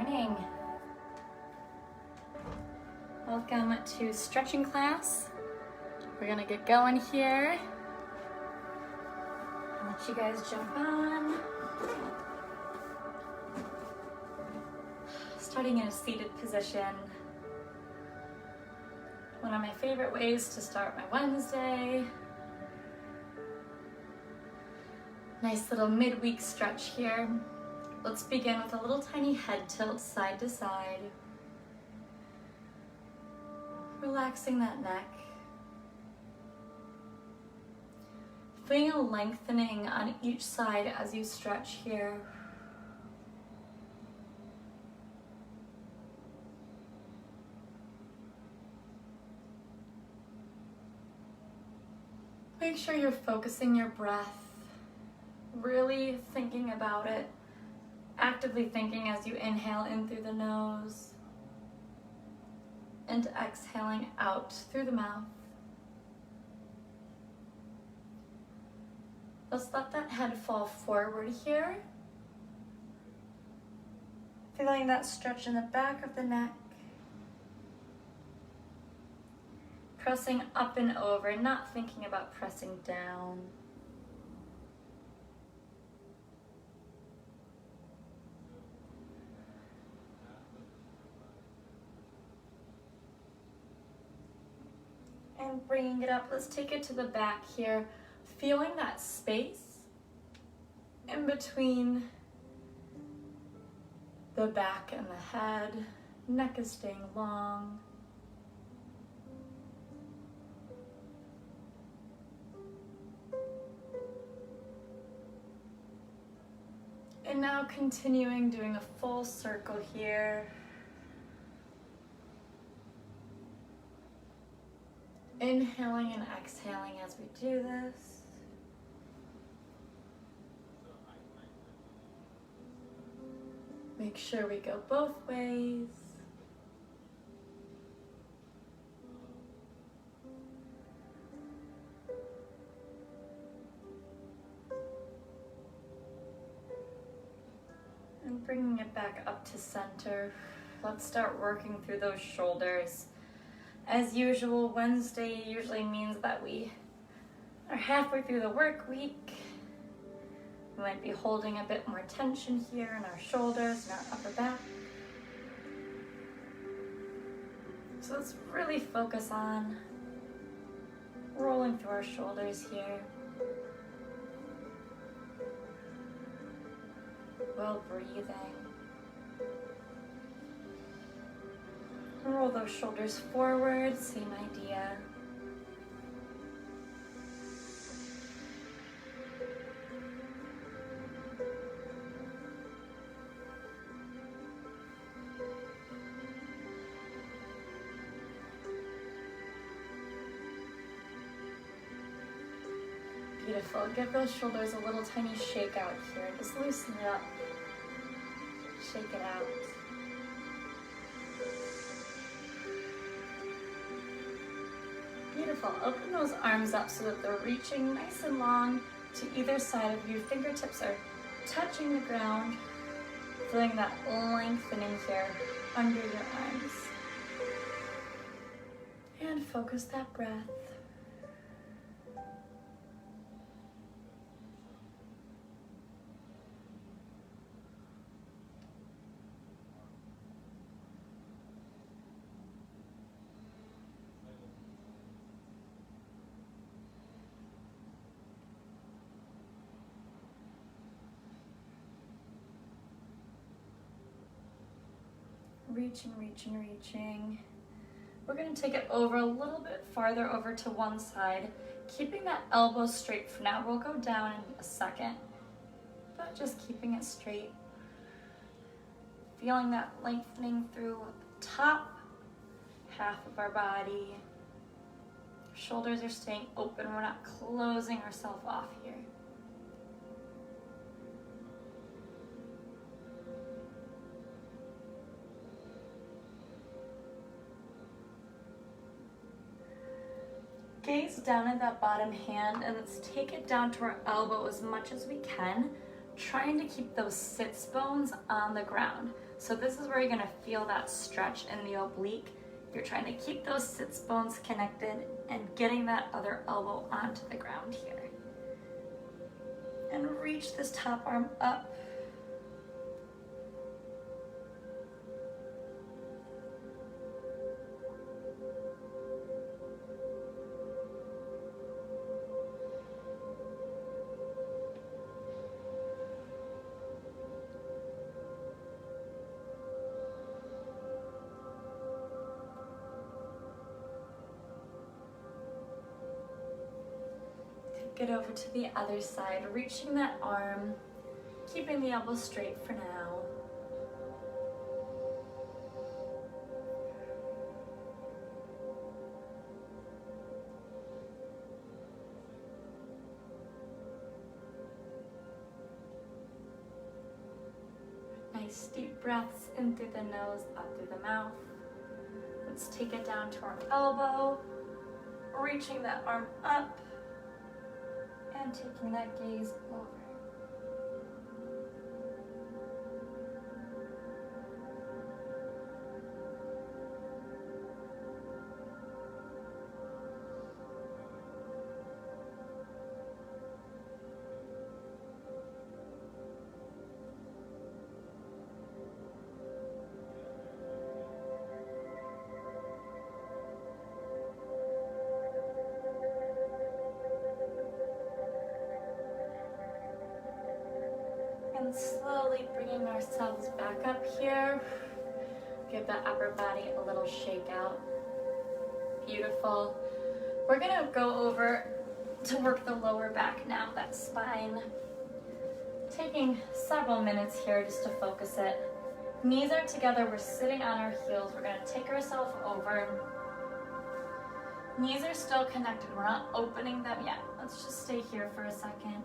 morning. Welcome to stretching class. We're gonna get going here. I'll let you guys jump on. Starting in a seated position. One of my favorite ways to start my Wednesday. Nice little midweek stretch here. Let's begin with a little tiny head tilt side to side. Relaxing that neck. Feeling a lengthening on each side as you stretch here. Make sure you're focusing your breath, really thinking about it, actively thinking as you inhale in through the nose and exhaling out through the mouth. Let's let that head fall forward here. Feeling that stretch in the back of the neck. Pressing up and over, not thinking about pressing down. And bringing it up, let's take it to the back here. Feeling that space in between the back and the head. Neck is staying long. And now continuing, doing a full circle here. Inhaling and exhaling as we do this. Make sure we go both ways. And bringing it back up to center. Let's start working through those shoulders. As usual, Wednesday usually means that we are halfway through the work week. We might be holding a bit more tension here in our shoulders and our upper back. So let's really focus on rolling through our shoulders here while breathing. Roll those shoulders forward, same idea. Beautiful. Give those shoulders a little tiny shake out here. Just loosen it up. Shake it out. Beautiful. Open those arms up so that they're reaching nice and long to either side of you. Fingertips are touching the ground. Feeling that lengthening here under your arms. And focus that breath. Reaching. We're going to take it over a little bit farther over to one side, keeping that elbow straight for now. We'll go down in a second, but just keeping it straight. Feeling that lengthening through the top half of our body. Shoulders are staying open. We're not closing ourselves off here. Gaze down at that bottom hand and let's take it down to our elbow as much as we can, trying to keep those sits bones on the ground. So this is where you're gonna feel that stretch in the oblique. You're trying to keep those sits bones connected and getting that other elbow onto the ground here. And reach this top arm up. Get over to the other side, reaching that arm, keeping the elbow straight for now. Nice deep breaths in through the nose, up through the mouth. Let's take it down to our elbow, reaching that arm up, and taking that gaze over. And slowly bringing ourselves back up here. Give the upper body a little shake out. Beautiful. We're gonna go over to work the lower back now, that spine. Taking several minutes here just to focus it. Knees are together, we're sitting on our heels. We're gonna take ourselves over. Knees are still connected, we're not opening them yet. Let's just stay here for a second.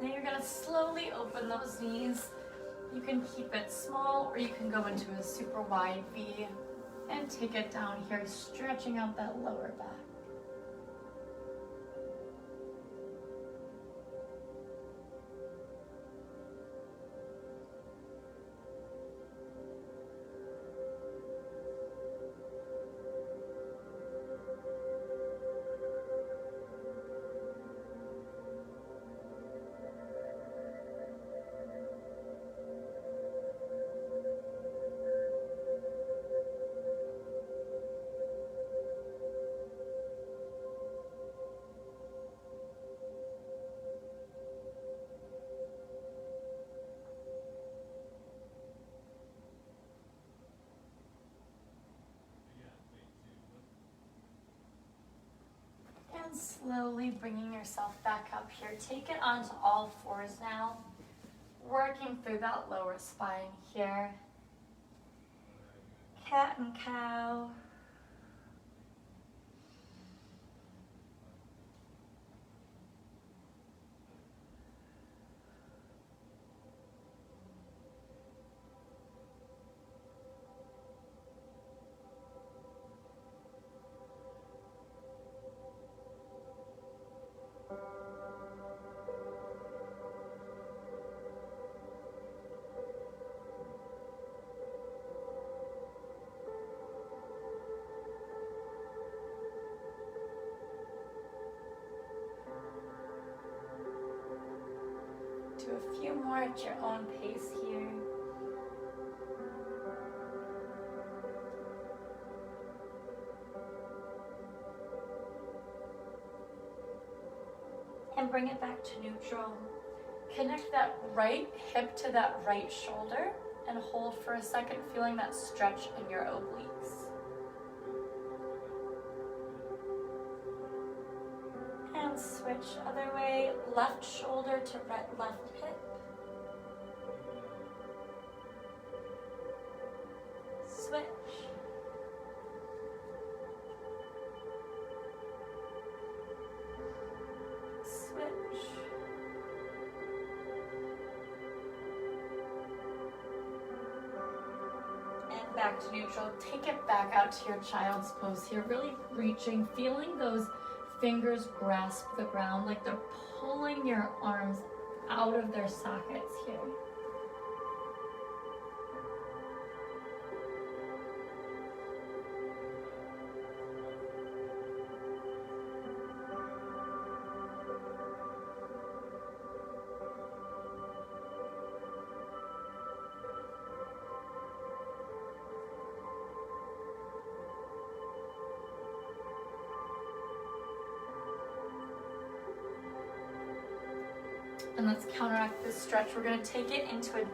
Now you're gonna slowly open those knees. You can keep it small or you can go into a super wide V and take it down here, stretching out that lower back. And slowly bringing yourself back up here. Take it onto all fours now. Working through that lower spine here. Cat and cow. Do a few more at your own pace here. And bring it back to neutral. Connect that right hip to that right shoulder and hold for a second, feeling that stretch in your obliques. And switch other way, left shoulder to left hip. Switch. back to neutral. Take it back out to your child's pose here. Really reaching, feeling those fingers grasp the ground like they're pulling your arms out of their sockets here. And let's counteract this stretch. We're going to take it into a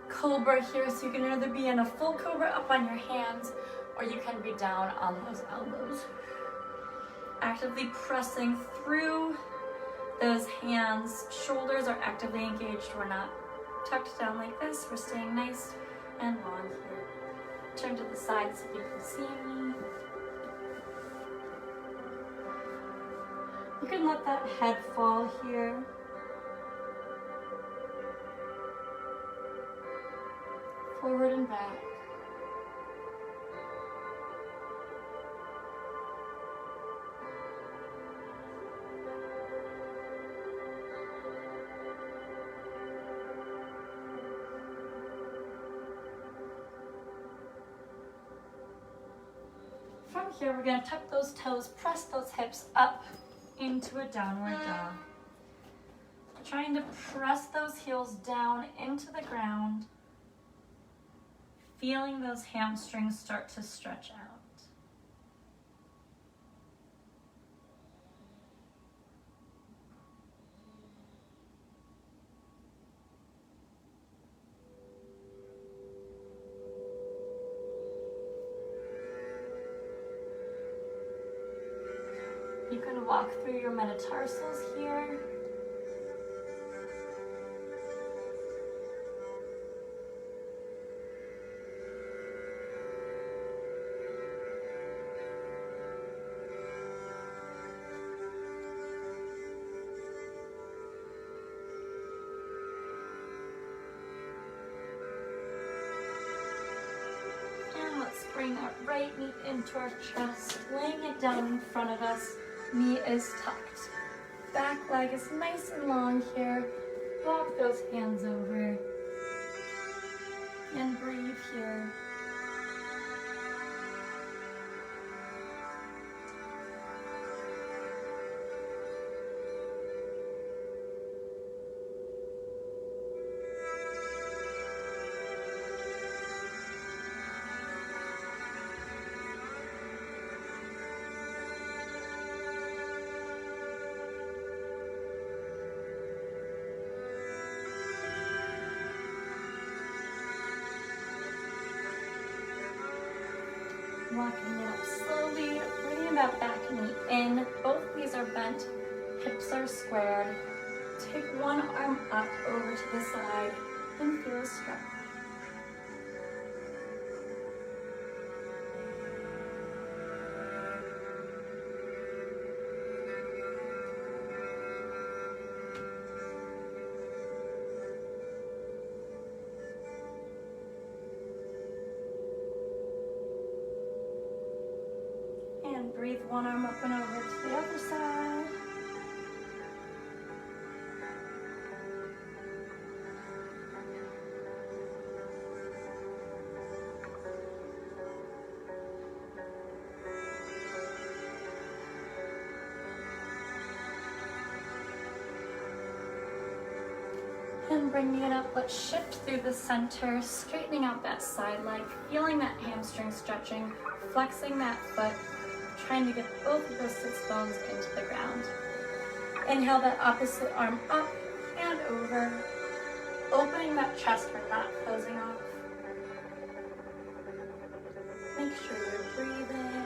Cobra here. So you can either be in a full Cobra up on your hands, or you can be down on those elbows. Actively pressing through those hands. Shoulders are actively engaged. We're not tucked down like this. We're staying nice and long here. Turn to the side so you can see me. You can let that head fall here. Forward and back. From here, we're going to tuck those toes, press those hips up into a downward dog. Trying to press those heels down into the ground. Feeling those hamstrings start to stretch out. You can walk through your metatarsals here. Bring that right knee into our chest, laying it down in front of us. Knee is tucked. Back leg is nice and long here. Walk those hands over. And breathe here. Walking it up slowly, bringing that back knee in. Both knees are bent, hips are squared. Take one arm up over to the side and feel a stretch. And breathe one arm up and over to the other side. And bringing it up, let's shift through the center, straightening out that side leg, feeling that hamstring stretching, flexing that foot, trying to get both of those sits bones into the ground. Inhale that opposite arm up and over, opening that chest, we're not closing off. Make sure you're breathing.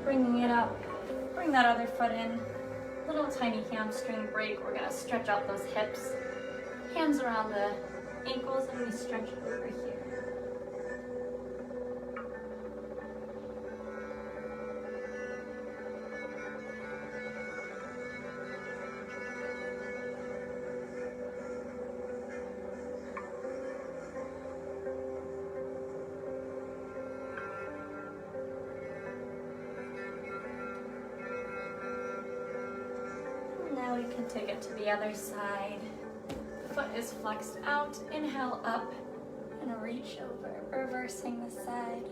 Bringing it up, bring that other foot in, little tiny hamstring break. We're gonna stretch out those hips, hands around the ankles, and we stretch over here. Now we can take it to the other side. Foot is flexed out, inhale up, and reach over, reversing the side.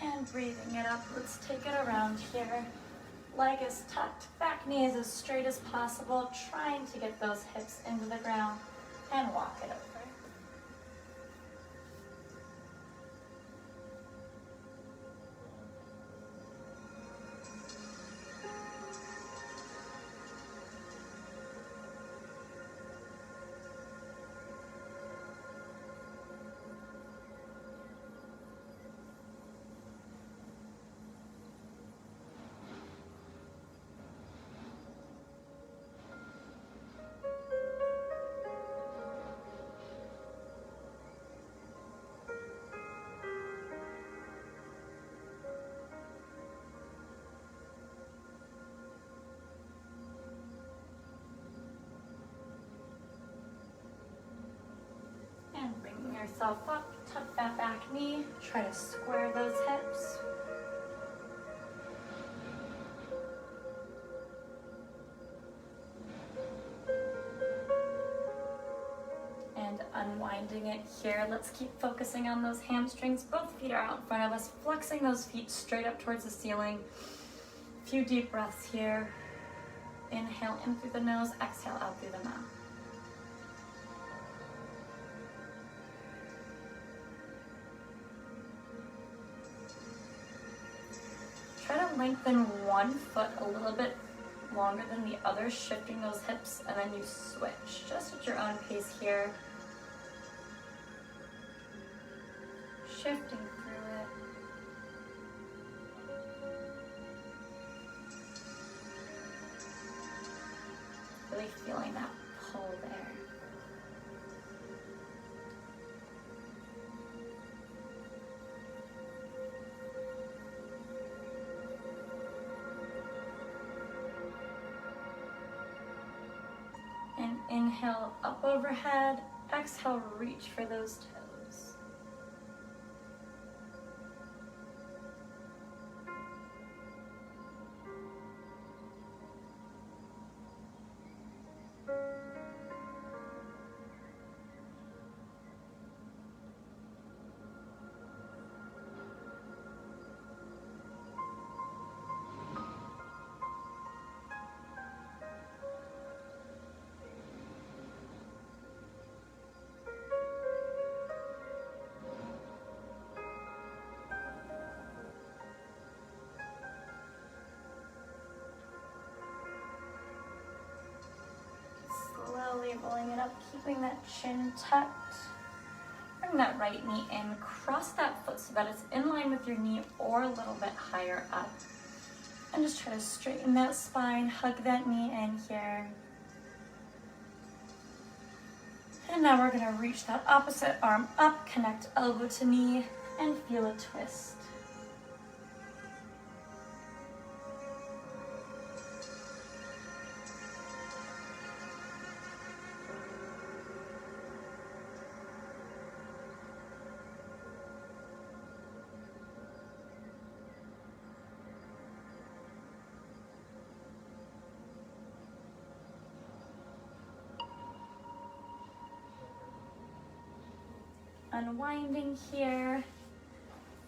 And breathing it up, let's take it around here. Leg is tucked, back knee is as straight as possible, trying to get those hips into the ground, and walk it over. And bringing yourself up, tuck that back knee, try to square those hips. And unwinding it here, let's keep focusing on those hamstrings. Both feet are out in front of us, flexing those feet straight up towards the ceiling. A few deep breaths here. Inhale in through the nose, exhale out through the mouth. Try to lengthen one foot a little bit longer than the other, shifting those hips, and then you switch, just at your own pace here. Shifting through it. Really feeling that pull there. And inhale up overhead, exhale, reach for those toes. Slowly rolling it up, keeping that chin tucked. Bring that right knee in, cross that foot so that it's in line with your knee or a little bit higher up. And just try to straighten that spine, hug that knee in here. And now we're gonna reach that opposite arm up, connect elbow to knee, and feel a twist. Unwinding here,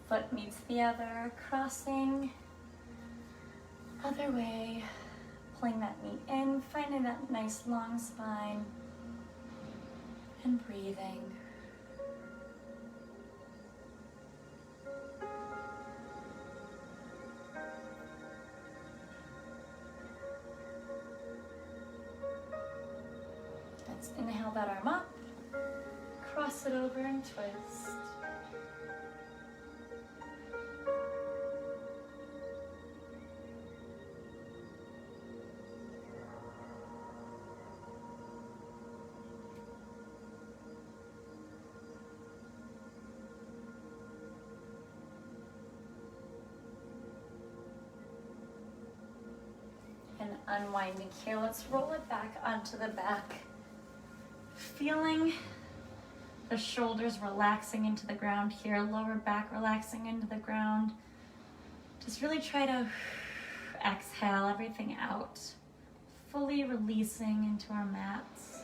foot meets the other, crossing, other way, Pulling that knee in, finding that nice long spine, and breathing. Let's inhale that arm up, cross it over and twist. And unwinding here, let's roll it back onto the back. Feeling the shoulders relaxing into the ground here, lower back relaxing into the ground. Just really try to exhale everything out, fully releasing into our mats.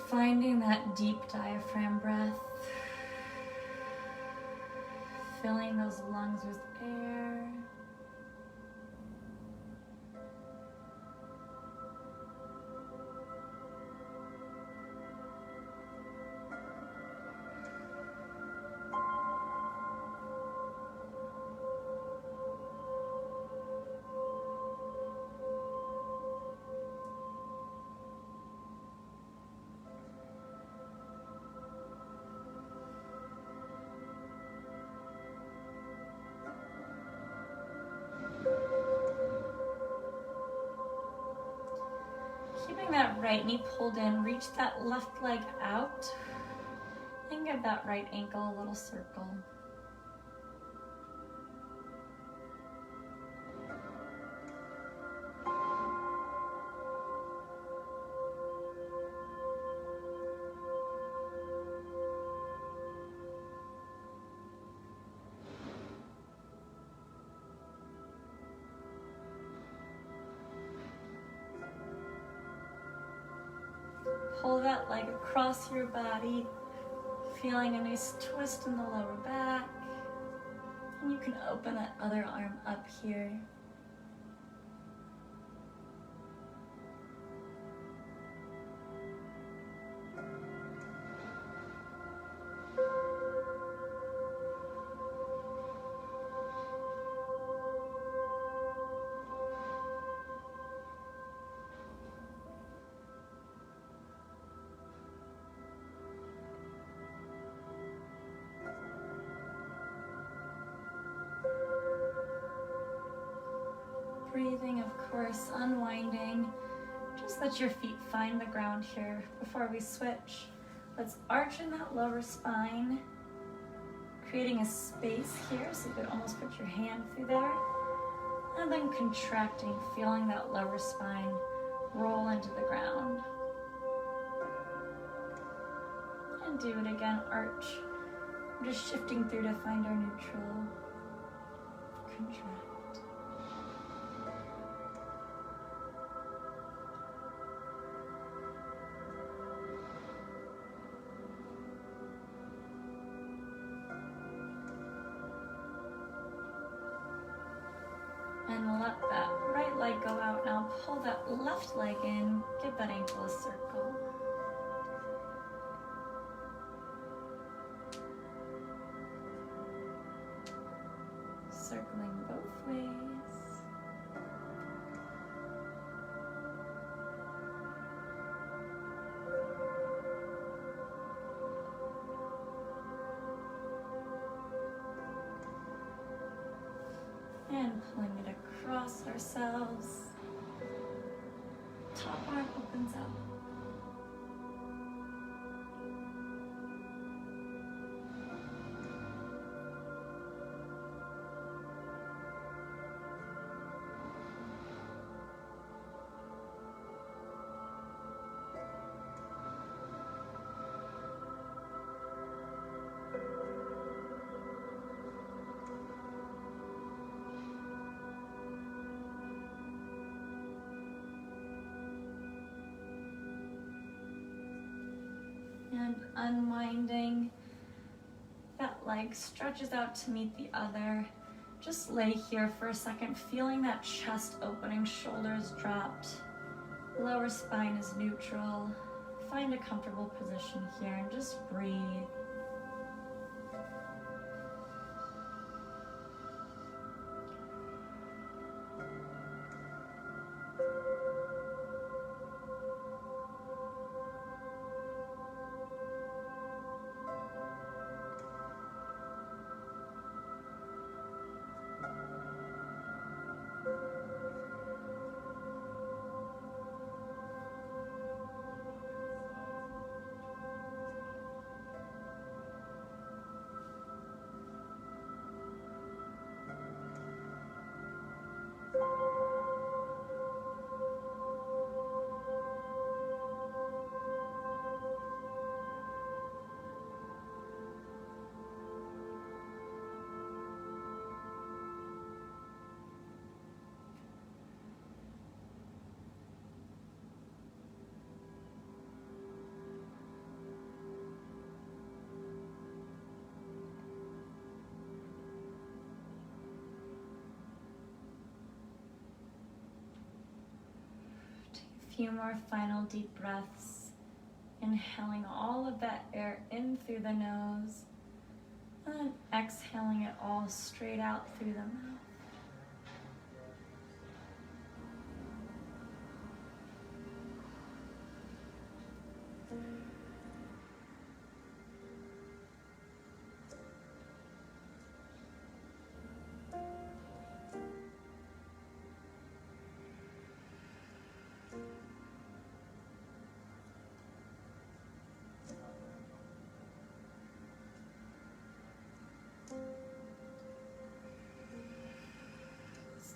Finding that deep diaphragm breath. Filling those lungs with air. Keeping that right knee pulled in, reach that left leg out, and give that right ankle a little circle. Pull that leg across your body, feeling a nice twist in the lower back. And you can open that other arm up here. Breathing, of course, unwinding. Just let your feet find the ground here before we switch. Let's arch in that lower spine, creating a space here so you could almost put your hand through there. And then contracting, feeling that lower spine roll into the ground. And do it again, arch. We're just shifting through to find our neutral. Contract. And let that right leg go out. Now pull that left leg in, give that ankle a circle. Circling both ways. And pulling it across ourselves. Top arm opens up. and unwinding. That leg stretches out to meet the other. Just lay here for a second, feeling that chest opening, shoulders dropped. Lower spine is neutral. Find a comfortable position here and just breathe. Few more final deep breaths, inhaling all of that air in through the nose, and then exhaling it all straight out through the mouth.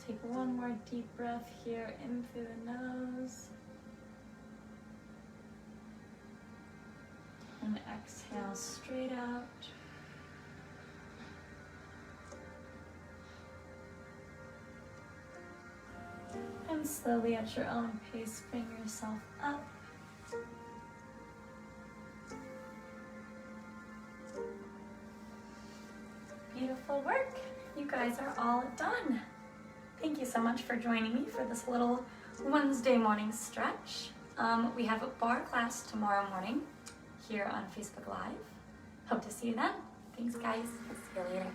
Take one more deep breath here in through the nose. And exhale straight out. And slowly at your own pace, bring yourself up. Beautiful work. You guys are all done. Thank you so much for joining me for this little Wednesday morning stretch. We have a bar class tomorrow morning here on Facebook Live. Hope to see you then. Thanks, guys. See you later.